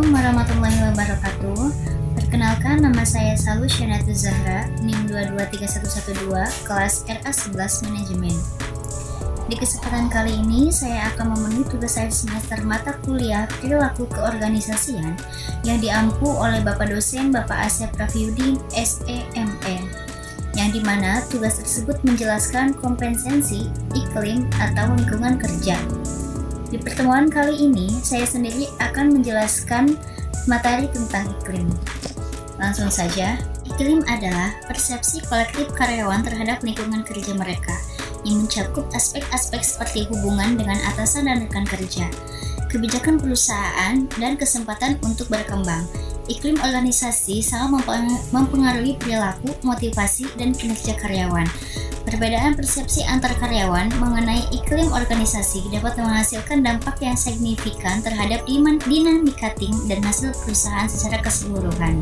Assalamualaikum warahmatullahi wabarakatuh. Perkenalkan, nama saya Salu Syanatu Zahra, NIM 223112, kelas RA11 Manajemen. Di kesempatan kali ini, saya akan memenuhi tugas akhir semester mata kuliah Perilaku Keorganisasian yang diampu oleh Bapak dosen Bapak Asep Raffiuddin, SEME, yang dimana tugas tersebut menjelaskan kompetensi iklim atau lingkungan kerja. Di pertemuan kali ini, saya sendiri akan menjelaskan materi tentang iklim. Langsung saja, iklim adalah persepsi kolektif karyawan terhadap lingkungan kerja mereka, yang mencakup aspek-aspek seperti hubungan dengan atasan dan rekan kerja, kebijakan perusahaan, dan kesempatan untuk berkembang. Iklim organisasi sangat mempengaruhi perilaku, motivasi, dan kinerja karyawan. Perbedaan persepsi antar karyawan mengenai iklim organisasi dapat menghasilkan dampak yang signifikan terhadap dinamika tim dan hasil perusahaan secara keseluruhan.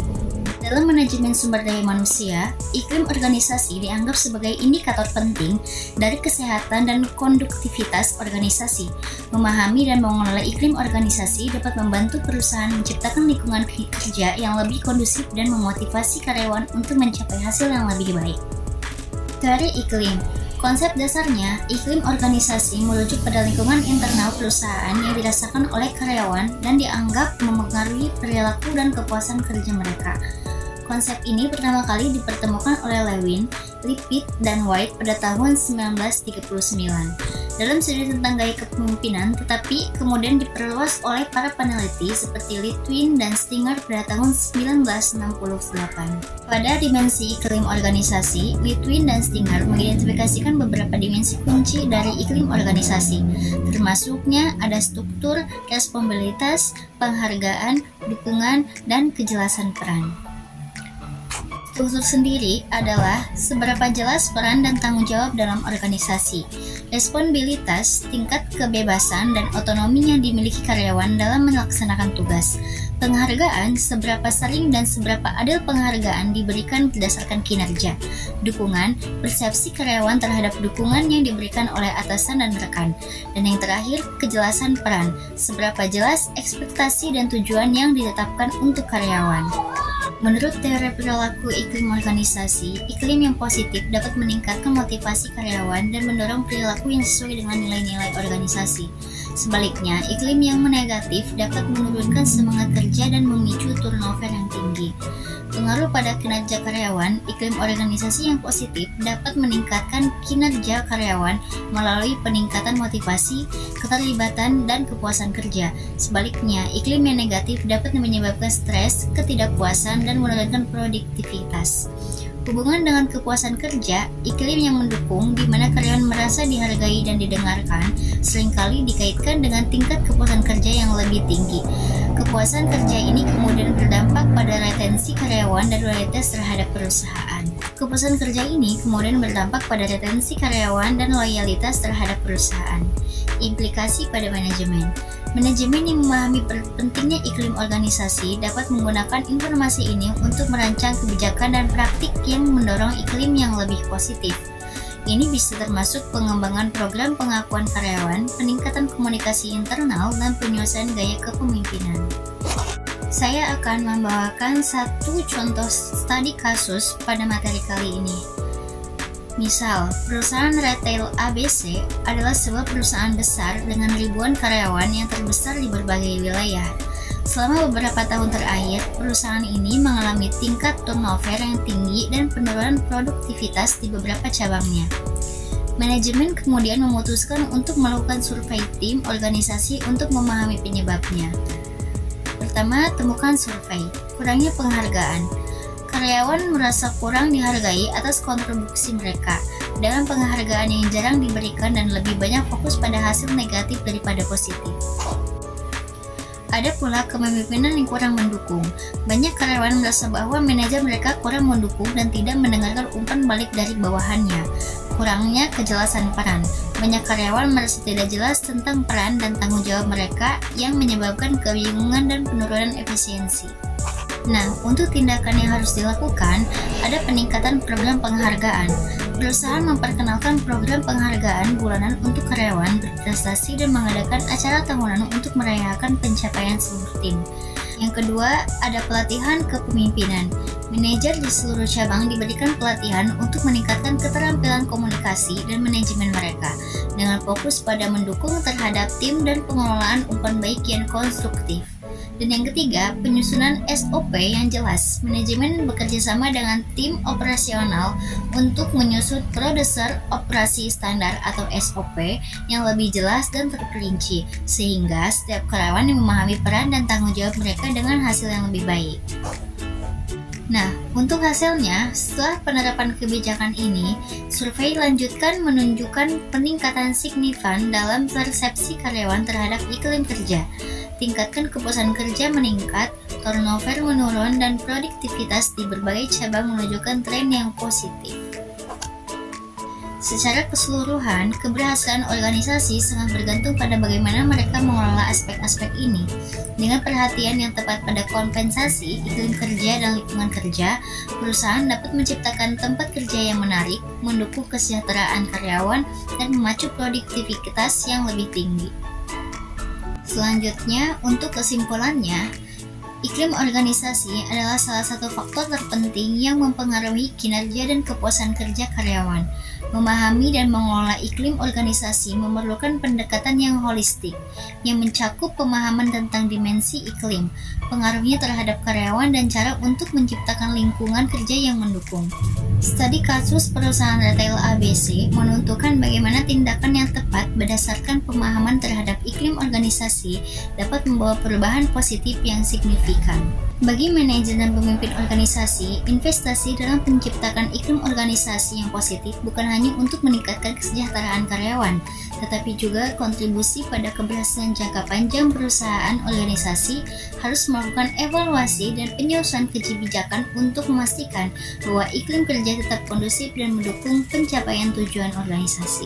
Dalam manajemen sumber daya manusia, iklim organisasi dianggap sebagai indikator penting dari kesehatan dan konduktivitas organisasi. Memahami dan mengelola iklim organisasi dapat membantu perusahaan menciptakan lingkungan kerja yang lebih kondusif dan memotivasi karyawan untuk mencapai hasil yang lebih baik. Teori iklim. Konsep dasarnya, iklim organisasi merujuk pada lingkungan internal perusahaan yang dirasakan oleh karyawan dan dianggap mempengaruhi perilaku dan kepuasan kerja mereka. Konsep ini pertama kali dipertemukan oleh Lewin, Lippitt, dan White pada tahun 1939 dalam studi tentang gaya kepemimpinan, tetapi kemudian diperluas oleh para peneliti seperti Litwin dan Stinger pada tahun 1968. Pada dimensi iklim organisasi, Litwin dan Stinger mengidentifikasikan beberapa dimensi kunci dari iklim organisasi, termasuknya ada struktur, responsibilitas, penghargaan, dukungan, dan kejelasan peran. Struktur sendiri adalah seberapa jelas peran dan tanggung jawab dalam organisasi. Responsibilitas, tingkat kebebasan dan otonomi yang dimiliki karyawan dalam melaksanakan tugas. Penghargaan, seberapa sering dan seberapa adil penghargaan diberikan berdasarkan kinerja. Dukungan, persepsi karyawan terhadap dukungan yang diberikan oleh atasan dan rekan. Dan yang terakhir, kejelasan peran, seberapa jelas ekspektasi dan tujuan yang ditetapkan untuk karyawan. Menurut teori perilaku iklim organisasi, iklim yang positif dapat meningkatkan motivasi karyawan dan mendorong perilaku yang sesuai dengan nilai-nilai organisasi. Sebaliknya, iklim yang negatif dapat menurunkan semangat kerja dan memicu turnover yang tinggi. Pengaruh pada kinerja karyawan, iklim organisasi yang positif dapat meningkatkan kinerja karyawan melalui peningkatan motivasi, keterlibatan, dan kepuasan kerja. Sebaliknya, iklim yang negatif dapat menyebabkan stres, ketidakpuasan, dan menurunkan produktivitas. Hubungan dengan kepuasan kerja, iklim yang mendukung di mana karyawan merasa dihargai dan didengarkan, seringkali dikaitkan dengan tingkat kepuasan kerja yang lebih tinggi. Kepuasan kerja ini kemudian berdampak pada retensi karyawan dan loyalitas terhadap perusahaan. Kepuasan kerja ini kemudian berdampak pada retensi karyawan dan loyalitas terhadap perusahaan. Implikasi pada manajemen. Manajemen yang memahami pentingnya iklim organisasi dapat menggunakan informasi ini untuk merancang kebijakan dan praktik yang mendorong iklim yang lebih positif. Ini bisa termasuk pengembangan program pengakuan karyawan, peningkatan komunikasi internal, dan penyelesaian gaya kepemimpinan. Saya akan membawakan satu contoh studi kasus pada materi kali ini. Misal, perusahaan retail ABC adalah sebuah perusahaan besar dengan ribuan karyawan yang terbesar di berbagai wilayah. Selama beberapa tahun terakhir, perusahaan ini mengalami tingkat turnover yang tinggi dan penurunan produktivitas di beberapa cabangnya. Manajemen kemudian memutuskan untuk melakukan survei tim organisasi untuk memahami penyebabnya. Pertama, temukan survei. Kurangnya penghargaan. Karyawan merasa kurang dihargai atas kontribusi mereka dalam penghargaan yang jarang diberikan dan lebih banyak fokus pada hasil negatif daripada positif. Ada pula kepemimpinan yang kurang mendukung. Banyak karyawan merasa bahwa manajer mereka kurang mendukung dan tidak mendengarkan umpan balik dari bawahannya. Kurangnya kejelasan peran. Banyak karyawan merasa tidak jelas tentang peran dan tanggung jawab mereka yang menyebabkan kebingungan dan penurunan efisiensi. Nah, untuk tindakan yang harus dilakukan, ada peningkatan program penghargaan. Perusahaan memperkenalkan program penghargaan bulanan untuk karyawan berprestasi dan mengadakan acara tahunan untuk merayakan pencapaian seluruh tim. Yang kedua, ada pelatihan kepemimpinan. Manajer di seluruh cabang diberikan pelatihan untuk meningkatkan keterampilan komunikasi dan manajemen mereka, dengan fokus pada mendukung terhadap tim dan pengelolaan umpan baik yang konstruktif. Dan yang ketiga, penyusunan SOP yang jelas. Manajemen bekerja sama dengan tim operasional untuk menyusun prosedur operasi standar atau SOP yang lebih jelas dan terperinci, sehingga setiap karyawan yang memahami peran dan tanggung jawab mereka dengan hasil yang lebih baik. Nah, untuk hasilnya, setelah penerapan kebijakan ini, survei lanjutkan menunjukkan peningkatan signifikan dalam persepsi karyawan terhadap iklim kerja. Tingkatkan kepuasan kerja meningkat, turnover menurun, dan produktivitas di berbagai cabang menunjukkan tren yang positif. Secara keseluruhan, keberhasilan organisasi sangat bergantung pada bagaimana mereka mengelola aspek-aspek ini. Dengan perhatian yang tepat pada kompensasi, iklim kerja, dan lingkungan kerja, perusahaan dapat menciptakan tempat kerja yang menarik, mendukung kesejahteraan karyawan, dan memacu produktivitas yang lebih tinggi. Selanjutnya, untuk kesimpulannya, iklim organisasi adalah salah satu faktor terpenting yang mempengaruhi kinerja dan kepuasan kerja karyawan. Memahami dan mengelola iklim organisasi memerlukan pendekatan yang holistik, yang mencakup pemahaman tentang dimensi iklim, pengaruhnya terhadap karyawan, dan cara untuk menciptakan lingkungan kerja yang mendukung. Studi kasus perusahaan retail ABC menentukan bagaimana tindakan yang tepat berdasarkan pemahaman terhadap iklim organisasi dapat membawa perubahan positif yang signifikan. Bagi manajer dan pemimpin organisasi, investasi dalam menciptakan iklim organisasi yang positif bukan hanya untuk meningkatkan kesejahteraan karyawan, tetapi juga kontribusi pada keberhasilan jangka panjang perusahaan. Organisasi harus melakukan evaluasi dan penyusunan kebijakan untuk memastikan bahwa iklim kerja tetap kondusif dan mendukung pencapaian tujuan organisasi.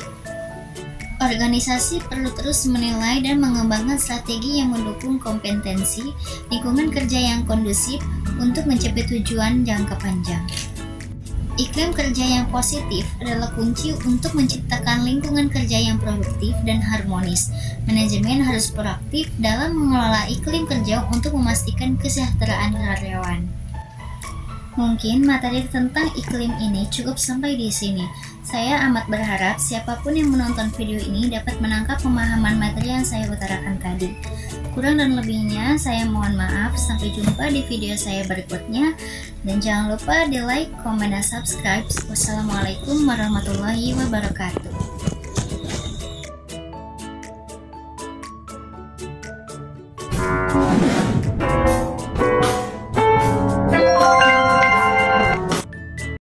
Organisasi perlu terus menilai dan mengembangkan strategi yang mendukung kompetensi, lingkungan kerja yang kondusif untuk mencapai tujuan jangka panjang. Iklim kerja yang positif adalah kunci untuk menciptakan lingkungan kerja yang produktif dan harmonis. Manajemen harus proaktif dalam mengelola iklim kerja untuk memastikan kesejahteraan karyawan. Mungkin materi tentang iklim ini cukup sampai di sini. Saya amat berharap siapapun yang menonton video ini dapat menangkap pemahaman materi yang saya utarakan tadi. Kurang dan lebihnya saya mohon maaf. Sampai jumpa di video saya berikutnya. Dan jangan lupa di like, komen, dan subscribe. Wassalamualaikum warahmatullahi wabarakatuh.